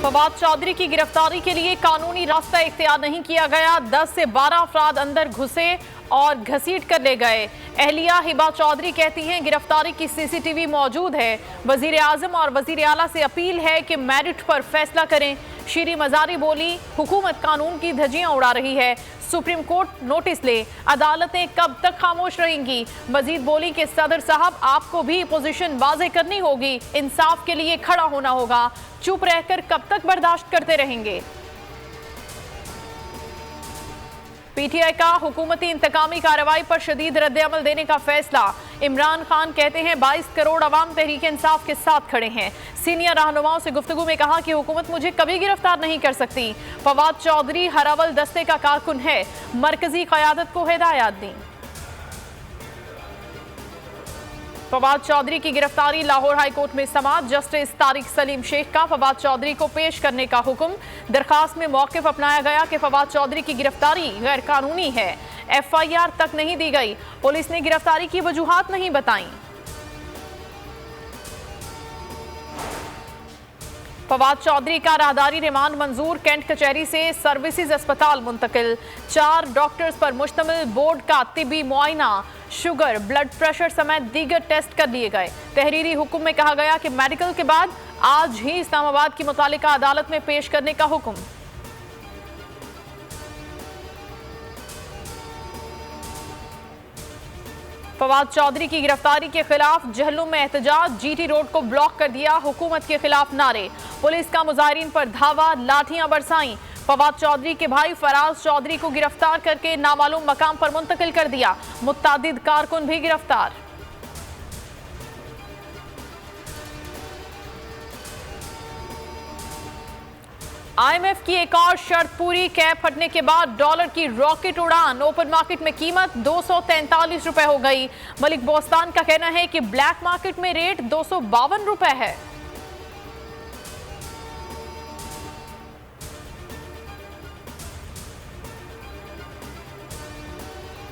फवाद चौधरी की गिरफ्तारी के लिए कानूनी रास्ता इख्तियार नहीं किया गया। 10 से 12 अफराद अंदर घुसे और घसीट कर ले गए। एहलिया हिबा चौधरी कहती हैं गिरफ्तारी की सीसीटीवी मौजूद है। वजीर आजम और वजीर आला से अपील है कि मेरिट पर फैसला करें। शीरी मजारी बोली, हुकूमत कानून की धज्जियां उड़ा रही है, सुप्रीम कोर्ट नोटिस ले, अदालतें कब तक खामोश रहेंगी। मजीद बोली कि सदर साहब आपको भी पोजीशन वाजे करनी होगी, इंसाफ के लिए खड़ा होना होगा, चुप रहकर कब तक बर्दाश्त करते रहेंगे। पीटीआई का हुकूमती इंतकामी कार्रवाई पर शदीद रद्द-ए-अमल देने का फैसला। इमरान खान कहते हैं 22 करोड़ अवाम तहरीक इंसाफ के साथ खड़े हैं। सीनियर रहनुमाओं से गुफ्तगू में कहा कि हुकूमत मुझे कभी गिरफ्तार नहीं कर सकती। फवाद चौधरी हरावल दस्ते का कारकुन है, मरकजी क़यादत को हिदायत दी। फवाद चौधरी की गिरफ्तारी लाहौर हाई कोर्ट में समाअत। जस्टिस तारिक सलीम शेख का फवाद चौधरी को पेश करने का हुक्म। दरखास्त में मौक़िफ़ अपनाया गया कि फवाद चौधरी की गिरफ्तारी गैर कानूनी है। FIR तक नहीं दी गई। पुलिस ने गिरफ्तारी की वजूहात नहीं बताई। फवाद चौधरी का राहदारी रिमांड मंजूर। कैंट कचहरी से सर्विसेज अस्पताल मुंतकिल। 4 डॉक्टर्स पर मुश्तमिल बोर्ड का तिबी मुआयना, शुगर, ब्लड प्रेशर समेत दीगर टेस्ट कर लिए गए। तहरीरी हुक्म में कहा गया कि मेडिकल के बाद आज ही इस्लामाबाद की मुतालिका अदालत में पेश करने का हुक्म। फवाद चौधरी की गिरफ्तारी के खिलाफ जहलुम में एहतजाज। GT रोड को ब्लॉक कर दिया। हुकूमत के खिलाफ नारे। पुलिस का मुजाहिरीन पर धावा, लाठियां बरसाई। फवाद चौधरी के भाई फराज चौधरी को गिरफ्तार करके नामालूम मकाम पर मुंतकिल कर दिया। मुत्तादिद कारकुन भी गिरफ्तार। IMF की एक और शर्त पूरी। कैप हटने के बाद डॉलर की रॉकेट उड़ान। ओपन मार्केट में कीमत 243 रुपए हो गई। मलिक बोस्तान का कहना है कि ब्लैक मार्केट में रेट 252 रुपए है।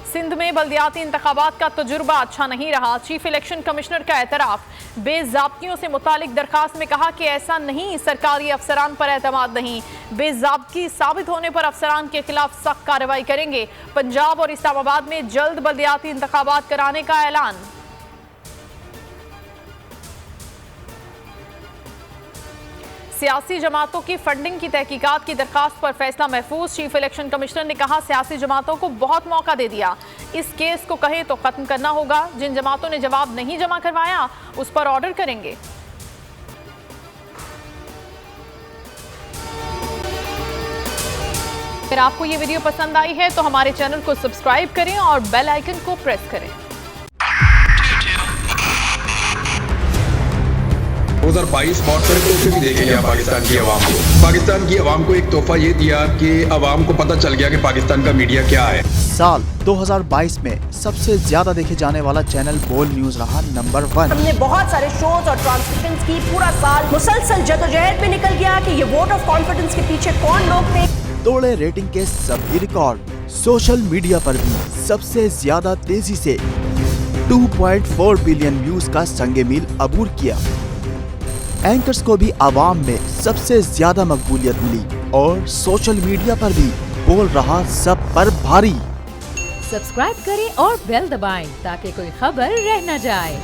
सिंध में बल्दियाती इंतखाबात का तजुर्बा अच्छा नहीं रहा। चीफ इलेक्शन कमिश्नर का एतराफ। बेज़ाब्तियों से मुतालिक दरखास्त में कहा कि ऐसा नहीं, सरकारी अफसरान पर एतमाद नहीं। बेज़ाब्ती साबित होने पर अफसरान के खिलाफ सख्त कार्रवाई करेंगे। पंजाब और इस्लामाबाद में जल्द बल्दियाती इंतखाबात कराने का ऐलान। सियासी जमातों की फंडिंग की तहकीकात की दरखास्त पर फैसला महफूज। चीफ इलेक्शन कमिश्नर ने कहा सियासी जमातों को बहुत मौका दे दिया, इस केस को कहे तो खत्म करना होगा। जिन जमातों ने जवाब नहीं जमा करवाया उस पर ऑर्डर करेंगे। अगर आपको ये वीडियो पसंद आई है तो हमारे चैनल को सब्सक्राइब करें और बेल आइकन को प्रेस करें। 2022 बहुत सारे तोहफे भी देखे गया पाकिस्तान की आवाम को। पाकिस्तान की आवाम को एक तोहफा ये दिया कि आवाम को पता चल गया कि पाकिस्तान का मीडिया क्या है। साल 2022 में सबसे ज्यादा देखे जाने वाला चैनल बोल न्यूज रहा नंबर 1। हमने बहुत सारे शोज और ट्रांसमिशंस की। पूरा साल मुसलसल जदोजहद में निकल गया कि ये वोट ऑफ कॉन्फिडेंस के पीछे कौन लोग थे। तोड़े रेटिंग के सभी रिकॉर्ड। सोशल मीडिया पर भी सबसे ज्यादा तेजी से 2.4 बिलियन व्यूज का संगे मील अबूर किया। एंकर्स को भी आवाम में सबसे ज्यादा मकबूलियत मिली और सोशल मीडिया पर भी बोल रहा सब पर भारी। सब्सक्राइब करें और बेल दबाएं ताकि कोई खबर रह न जाए।